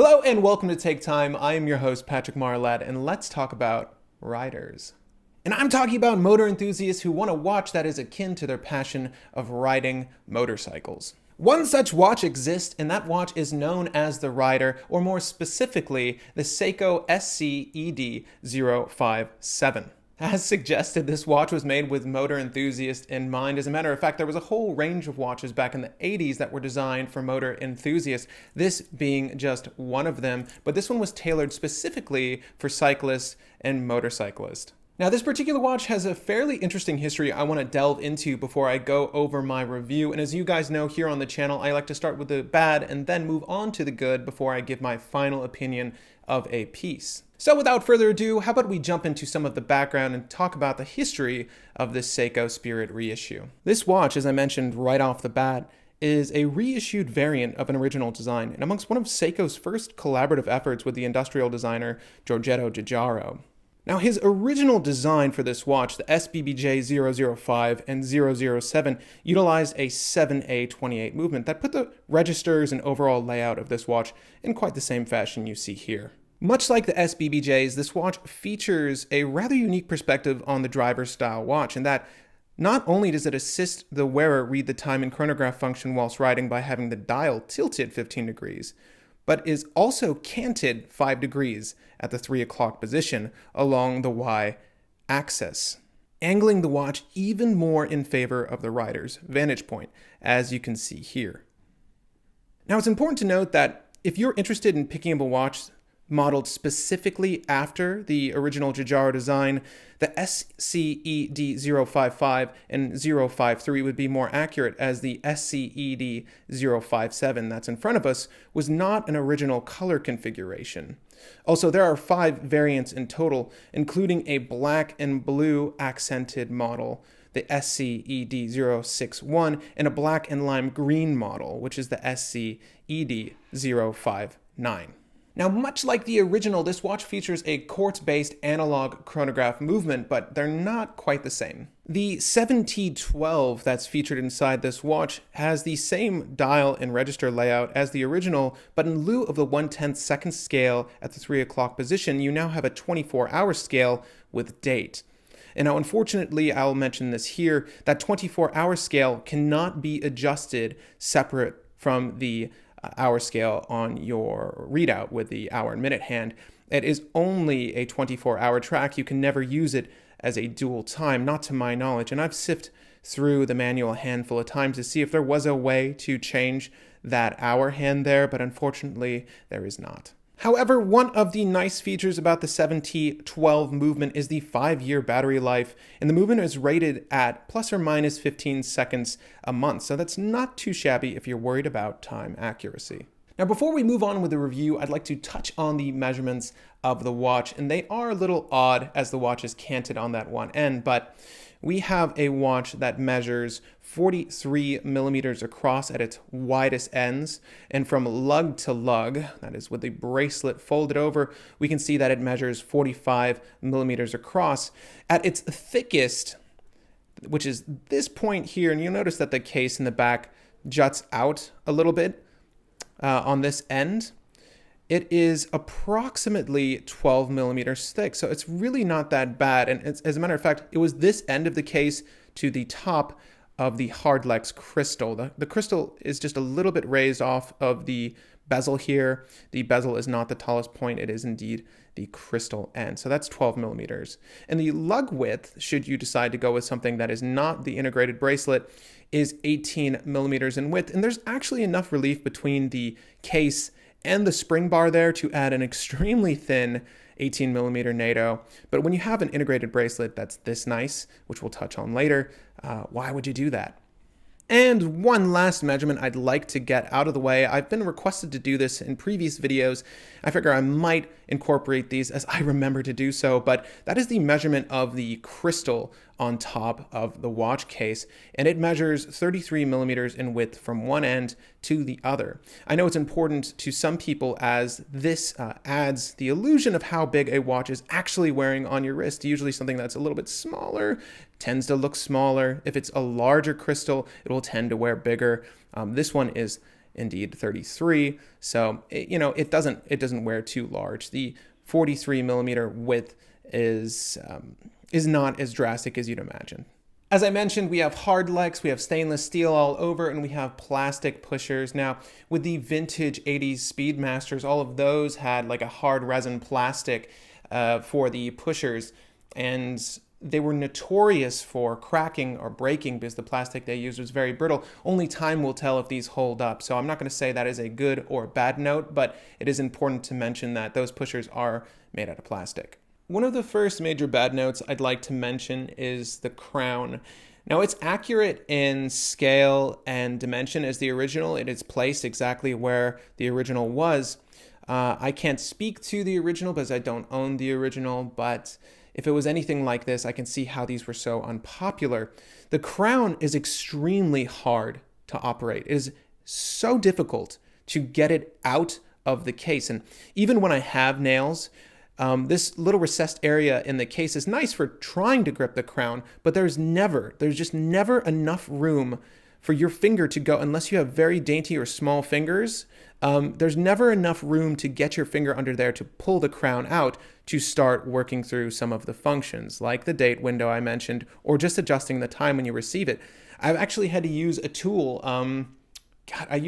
Hello and welcome to Take Time. I am your host, Patrick Marlatt, and let's talk about riders. And I'm talking about motor enthusiasts who want a watch that is akin to their passion of riding motorcycles. One such watch exists, and that watch is known as the Rider, or more specifically, the Seiko SCED057. As suggested, this watch was made with motor enthusiasts in mind. As a matter of fact, there was a whole range of watches back in the 80s that were designed for motor enthusiasts, this being just one of them, but this one was tailored specifically for cyclists and motorcyclists. Now, this particular watch has a fairly interesting history I want to delve into before I go over my review. And as you guys know here on the channel, I like to start with the bad and then move on to the good before I give my final opinion of a piece. So without further ado, how about we jump into some of the background and talk about the history of this Seiko Spirit reissue. This watch, as I mentioned right off the bat, is a reissued variant of an original design, and amongst one of Seiko's first collaborative efforts with the industrial designer Giugiaro. Now, his original design for this watch, the SBBJ005 and 007, utilized a 7A28 movement that put the registers and overall layout of this watch in quite the same fashion you see here. Much like the SBBJs, this watch features a rather unique perspective on the driver's style watch, in that not only does it assist the wearer read the time and chronograph function whilst riding by having the dial tilted 15 degrees, but is also canted 5 degrees at the 3 o'clock position along the Y axis, angling the watch even more in favor of the rider's vantage point, as you can see here. Now, it's important to note that if you're interested in picking up a watch modeled specifically after the original Giugiaro design, the SCED055 and 053 would be more accurate, as the SCED057 that's in front of us was not an original color configuration. Also, there are 5 variants in total, including a black and blue accented model, the SCED061, and a black and lime green model, which is the SCED059. Now, much like the original, this watch features a quartz-based analog chronograph movement, but they're not quite the same. The 7T12 that's featured inside this watch has the same dial and register layout as the original, but in lieu of the 1/10 second scale at the 3 o'clock position, you now have a 24-hour scale with date. And now, unfortunately, I'll mention this here, that 24-hour scale cannot be adjusted separate from the hour scale on your readout with the hour and minute hand. It is only a 24-hour track. You can never use it as a dual time, not to my knowledge. And I've sifted through the manual a handful of times to see if there was a way to change that hour hand there, but unfortunately, there is not. However, one of the nice features about the 7T12 movement is the 5-year battery life, and the movement is rated at plus or minus 15 seconds a month, so that's not too shabby if you're worried about time accuracy. Now, before we move on with the review, I'd like to touch on the measurements of the watch, and they are a little odd as the watch is canted on that one end, but we have a watch that measures 43 millimeters across at its widest ends, and from lug to lug, that is with the bracelet folded over, we can see that it measures 45 millimeters across. At its thickest, which is this point here, and you'll notice that the case in the back juts out a little bit on this end. It is approximately 12 millimeters thick, so it's really not that bad. And as a matter of fact, it was this end of the case to the top of the Hardlex crystal. The crystal is just a little bit raised off of the bezel here. The bezel is not the tallest point, it is indeed the crystal end. So that's 12 millimeters. And the lug width, should you decide to go with something that is not the integrated bracelet, is 18 millimeters in width. And there's actually enough relief between the case and the spring bar there to add an extremely thin 18 millimeter NATO. But when you have an integrated bracelet that's this nice, which we'll touch on later, why would you do that? And one last measurement I'd like to get out of the way. I've been requested to do this in previous videos. I figure I might incorporate these as I remember to do so, but that is the measurement of the crystal on top of the watch case, and it measures 33 millimeters in width from one end to the other. I know it's important to some people as this adds the illusion of how big a watch is actually wearing on your wrist. Usually something that's a little bit smaller tends to look smaller. If it's a larger crystal, it will tend to wear bigger. This one is indeed 33. So it doesn't wear too large. The 43 millimeter width is not as drastic as you'd imagine. As I mentioned, we have hard legs, we have stainless steel all over, and we have plastic pushers. Now, with the vintage 80s Speedmasters, all of those had like a hard resin plastic for the pushers, and they were notorious for cracking or breaking because the plastic they used was very brittle. Only time will tell if these hold up. So I'm not going to say that is a good or bad note, but it is important to mention that those pushers are made out of plastic. One of the first major bad notes I'd like to mention is the crown. Now, it's accurate in scale and dimension as the original. It is placed exactly where the original was. I can't speak to the original because I don't own the original, but if it was anything like this, I can see how these were so unpopular. The crown is extremely hard to operate. It is so difficult to get it out of the case. And even when I have nails, this little recessed area in the case is nice for trying to grip the crown, but there's just never enough room for your finger to go, unless you have very dainty or small fingers. There's never enough room to get your finger under there to pull the crown out to start working through some of the functions, like the date window I mentioned, or just adjusting the time when you receive it. I've actually had to use a tool. I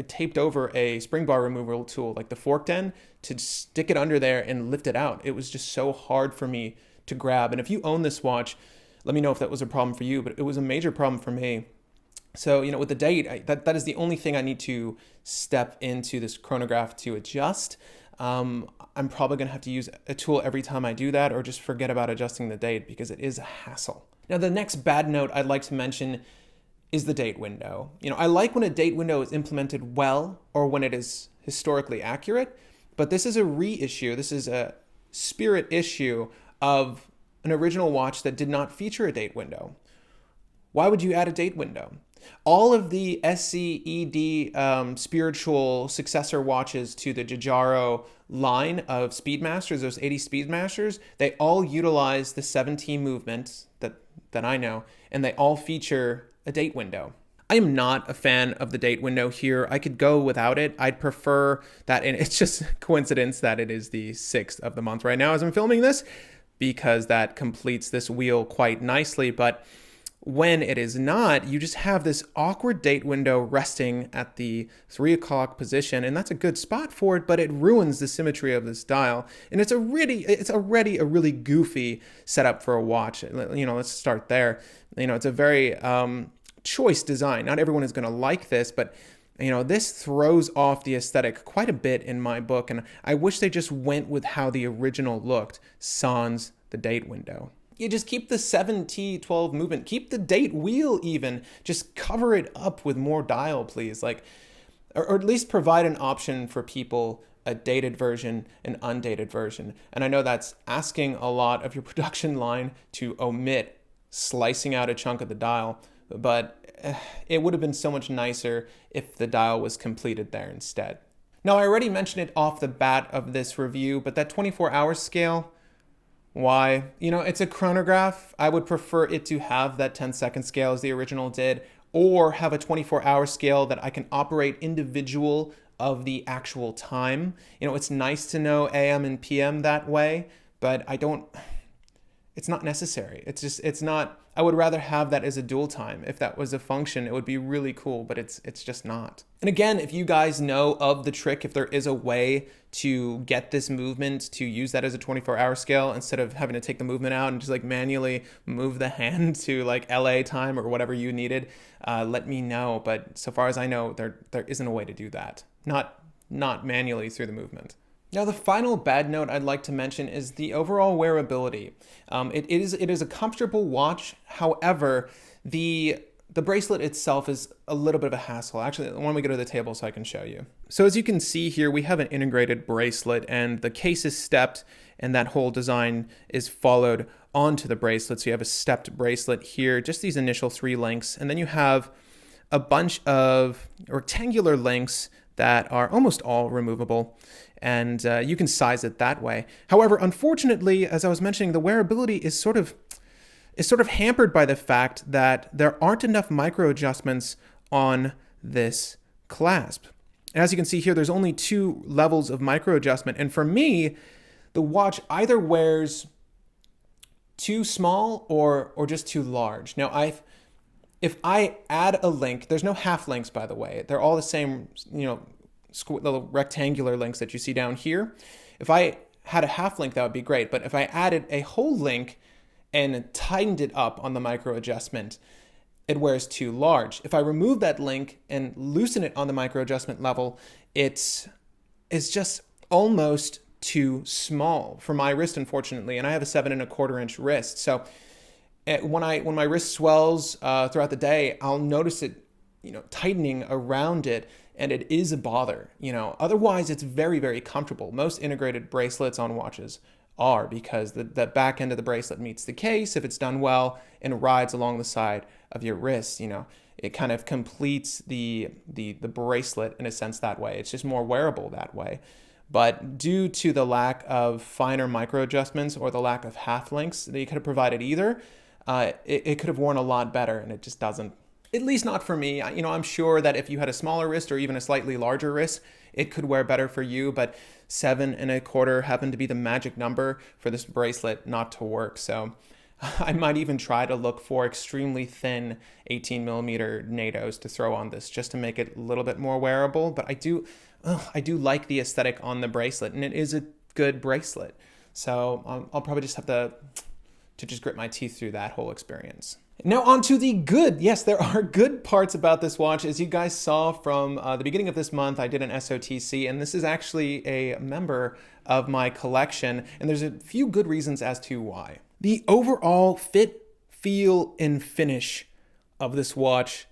taped over a spring bar removal tool, like the forked end, to stick it under there and lift it out. It was just so hard for me to grab. And if you own this watch, let me know if that was a problem for you, but it was a major problem for me. So, with the date, that is the only thing I need to step into this chronograph to adjust. I'm probably going to have to use a tool every time I do that, or just forget about adjusting the date because it is a hassle. Now, the next bad note I'd like to mention is the date window. I like when a date window is implemented well or when it is historically accurate, but this is a reissue. This is a spirit issue of an original watch that did not feature a date window. Why would you add a date window? All of the SCED spiritual successor watches to the Giugiaro line of Speedmasters, those 80 Speedmasters, they all utilize the 17 movement that I know, and they all feature a date window. I am not a fan of the date window here. I could go without it. I'd prefer that, and it's just coincidence that it is the 6th of the month right now as I'm filming this, because that completes this wheel quite nicely. But when it is not, you just have this awkward date window resting at the 3 o'clock position, and that's a good spot for it, but it ruins the symmetry of this dial. And it's already a really goofy setup for a watch. Let's start there. It's a very choice design. Not everyone is going to like this, but this throws off the aesthetic quite a bit in my book, and I wish they just went with how the original looked, sans the date window. You just keep the 7T12 movement, keep the date wheel even, just cover it up with more dial, please. Or at least provide an option for people, a dated version, an undated version. And I know that's asking a lot of your production line to omit slicing out a chunk of the dial, but it would have been so much nicer if the dial was completed there instead. Now, I already mentioned it off the bat of this review, but that 24-hour scale, why? It's a chronograph. I would prefer it to have that 10-second scale as the original did, or have a 24-hour scale that I can operate individual of the actual time. It's nice to know AM and PM that way, but it's not necessary. It's not. I would rather have that as a dual time. If that was a function, it would be really cool, but it's just not. And again, if you guys know of the trick, if there is a way to get this movement to use that as a 24-hour scale instead of having to take the movement out and just manually move the hand to LA time or whatever you needed, let me know. But so far as I know, there isn't a way to do that. Not manually through the movement. Now, the final bad note I'd like to mention is the overall wearability. It is a comfortable watch. However, the bracelet itself is a little bit of a hassle. Actually, why don't we go to the table so I can show you. So as you can see here, we have an integrated bracelet, and the case is stepped, and that whole design is followed onto the bracelet. So you have a stepped bracelet here, just these initial 3 links, and then you have a bunch of rectangular links that are almost all removable, and you can size it that way. However, unfortunately, as I was mentioning, the wearability is sort of hampered by the fact that there aren't enough micro adjustments on this clasp. And as you can see here, there's only 2 levels of micro adjustment. And for me, the watch either wears too small or just too large. Now, if I add a link, there's no half links, by the way. They're all the same, little rectangular links that you see down here. If I had a half link, that would be great. But if I added a whole link and tightened it up on the micro adjustment, it wears too large. If I remove that link and loosen it on the micro adjustment level, it's just almost too small for my wrist, unfortunately. And I have a 7¼ inch wrist. So when my wrist swells throughout the day, I'll notice it, tightening around it, and it is a bother. Otherwise it's very, very comfortable. Most integrated bracelets on watches are, because the back end of the bracelet meets the case if it's done well and rides along the side of your wrist. It kind of completes the bracelet in a sense that way. It's just more wearable that way. But due to the lack of finer micro adjustments or the lack of half links, they could have provided either. It could have worn a lot better, and it just doesn't. At least not for me. I'm sure that if you had a smaller wrist or even a slightly larger wrist, it could wear better for you, but 7¼ happened to be the magic number for this bracelet not to work. So I might even try to look for extremely thin 18mm NATOs to throw on this just to make it a little bit more wearable. But I do like the aesthetic on the bracelet, and it is a good bracelet. So I'll probably just have to just grit my teeth through that whole experience. Now on to the good. Yes, there are good parts about this watch. As you guys saw from the beginning of this month, I did an SOTC, and this is actually a member of my collection, and there's a few good reasons as to why. The overall fit, feel, and finish of this watch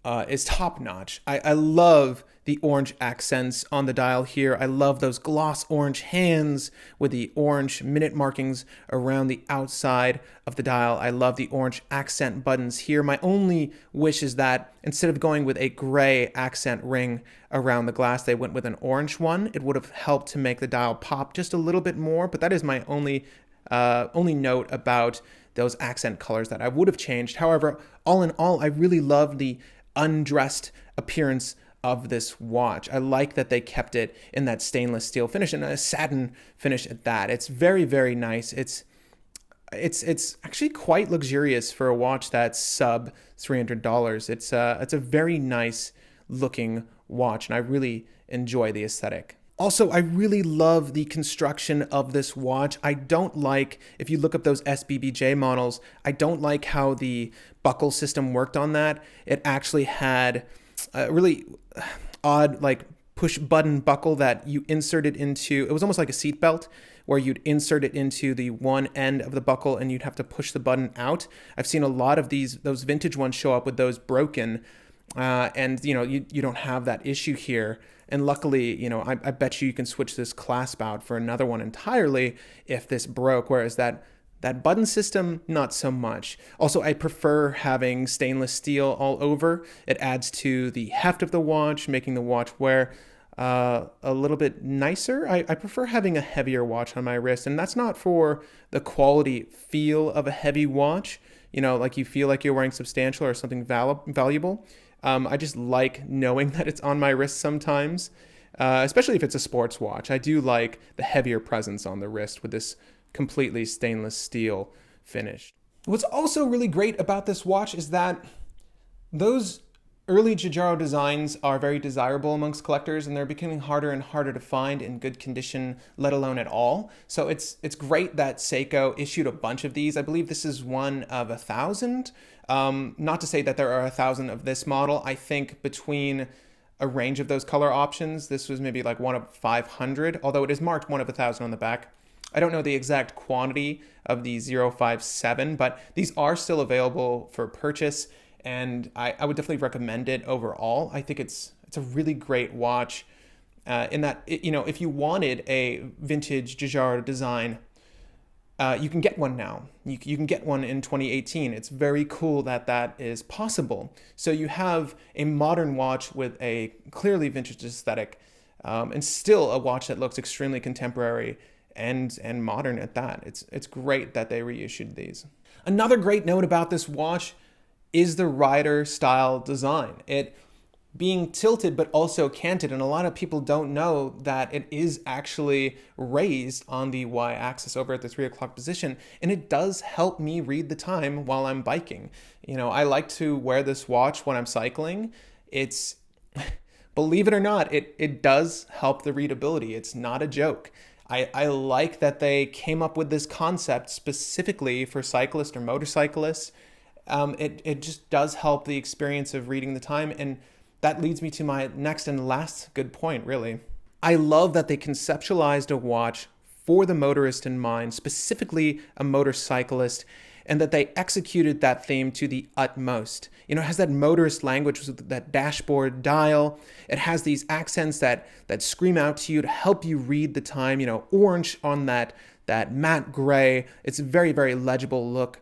is top-notch. I love the orange accents on the dial here. I love those gloss orange hands with the orange minute markings around the outside of the dial. I love the orange accent buttons here. My only wish is that instead of going with a gray accent ring around the glass, they went with an orange one. It would have helped to make the dial pop just a little bit more, but that is my only note about those accent colors that I would have changed. However, all in all, I really love the undressed appearance of this watch. I like that they kept it in that stainless steel finish and a satin finish at that. It's very, very nice. It's actually quite luxurious for a watch that's sub $300. It's a very nice looking watch, and I really enjoy the aesthetic. Also, I really love the construction of this watch. I don't like, if you look up those SBBJ models, I don't like how the buckle system worked on that. It actually had a really odd push button buckle that you inserted into, it was almost like a seat belt where you'd insert it into the one end of the buckle and you'd have to push the button out. I've seen a lot of those vintage ones show up with those broken, and you don't have that issue here. And luckily, I bet you can switch this clasp out for another one entirely if this broke, whereas that button system, not so much. Also, I prefer having stainless steel all over. It adds to the heft of the watch, making the watch wear a little bit nicer. I prefer having a heavier watch on my wrist, and that's not for the quality feel of a heavy watch, like you feel like you're wearing substantial or something valuable. I just like knowing that it's on my wrist sometimes, especially if it's a sports watch. I do like the heavier presence on the wrist with this completely stainless steel finish. What's also really great about this watch is that those early Giugiaro designs are very desirable amongst collectors, and they're becoming harder and harder to find in good condition, let alone at all. So it's great that Seiko issued a bunch of these. I believe this is one of 1,000. Not to say that there are 1,000 of this model. I think between a range of those color options, this was maybe like one of 500, although it is marked one of 1,000 on the back. I don't know the exact quantity of the 057, but these are still available for purchase, and I would definitely recommend it overall. I think it's a really great watch in that, if you wanted a vintage Giugiaro design, you can get one now. You can get one in 2018. It's very cool that that is possible. So you have a modern watch with a clearly vintage aesthetic, and still a watch that looks extremely contemporary and modern at that. It's great that they reissued these. Another great note about this watch is the rider style design. It being tilted but also canted, and a lot of people don't know that it is actually raised on the y-axis over at the 3 o'clock position, and it does help me read the time while I'm biking. You know, I like to wear this watch when I'm cycling. It's believe it or not, it does help the readability. It's not a joke. I like that they came up with this concept specifically for cyclists or motorcyclists. It just does help the experience of reading the time, and that leads me to my next and last good point, really. I love that they conceptualized a watch for the motorist in mind, specifically a motorcyclist, and that they executed that theme to the utmost. You know, it has that motorist language with that dashboard dial. It has these accents that scream out to you to help you read the time, you know, orange on that matte gray. It's a very, very legible look.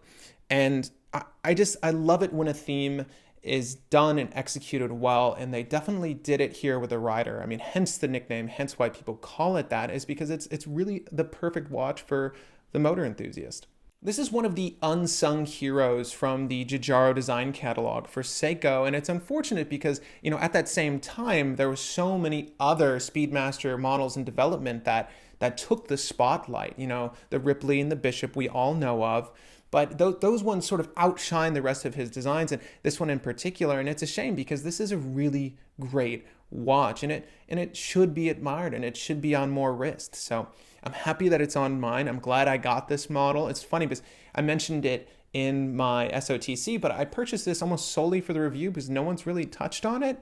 And I love it when a theme is done and executed well, and they definitely did it here with the Rider. I mean, hence the nickname, hence why people call it that, is because it's really the perfect watch for the motor enthusiast. This is one of the unsung heroes from the Giugiaro design catalog for Seiko, and it's unfortunate because, you know, at that same time, there were so many other Speedmaster models in development that took the spotlight. You know, the Ripley and the Bishop we all know of, but those ones sort of outshine the rest of his designs, and this one in particular, and it's a shame because this is a really great watch, and it should be admired, and it should be on more wrists. So I'm happy that it's on mine. I'm glad I got this model. It's funny because I mentioned it in my SOTC, but I purchased this almost solely for the review because no one's really touched on it,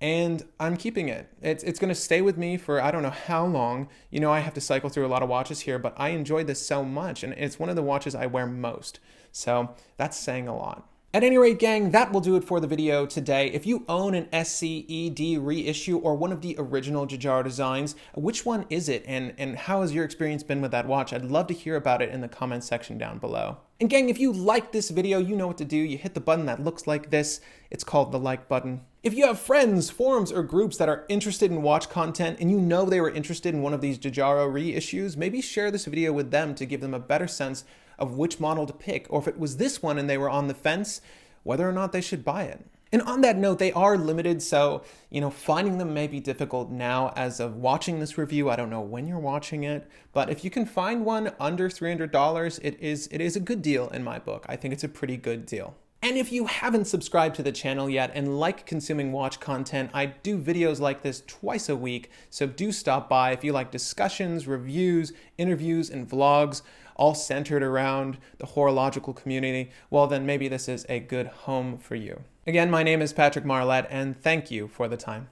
and I'm keeping it. It's going to stay with me for I don't know how long. You know, I have to cycle through a lot of watches here, but I enjoy this so much, and it's one of the watches I wear most. So that's saying a lot. At any rate, gang, that will do it for the video today. If you own an SCED reissue or one of the original Giugiaro designs, which one is it, and how has your experience been with that watch? I'd love to hear about it in the comments section down below. And gang, if you liked this video, you know what to do. You hit the button that looks like this. It's called the like button. If you have friends, forums, or groups that are interested in watch content and you know they were interested in one of these Giugiaro reissues, maybe share this video with them to give them a better sense of which model to pick, or if it was this one and they were on the fence, whether or not they should buy it. And on that note, they are limited, so, you know, finding them may be difficult now as of watching this review. I don't know when you're watching it, but if you can find one under $300, it is a good deal in my book. I think it's a pretty good deal. And if you haven't subscribed to the channel yet and like consuming watch content, I do videos like this twice a week, so do stop by if you like discussions, reviews, interviews, and vlogs, all centered around the horological community. Well, then maybe this is a good home for you. Again, my name is Patrick Marlette, and thank you for the time.